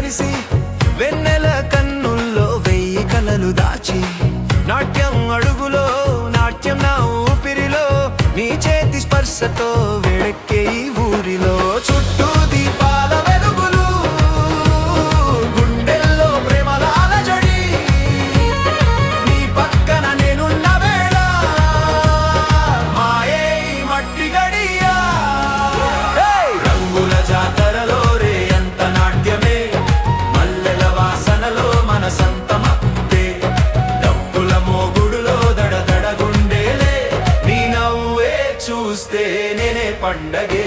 కలిసి వెన్నెల కన్నుల్లో వెయ్యి కలలు దాచి నాట్యం అడుగులో నాట్యం నా ఊపిరిలో నీ చేతి స్పర్శతో వేడెక్కే ఈ ఊరిలో చుట్టూ దీపాల వెలుగులు గుండెల్లో ప్రేమల అలజడి నీ పక్కన నేనున్న వేళ మాయే మట్టి గడియా రంగుల జాతరలో రే అంత నాట్యమే మల్లెల వాసనలో మనసంత మత్తే డప్పుల మోగుడులో దడదడ గుండెలే నీ నవ్వే చూస్తే నేనే పండగే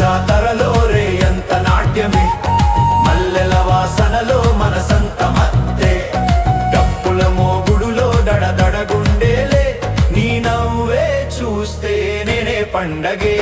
జాతరలో రే ఎంత నాట్యమే మల్లెల వాసనలో మనసంత మత్తే డప్పుల మోగుడులో దడదడ గుండెలే నీ నవ్వే చూస్తే నేనే పండగే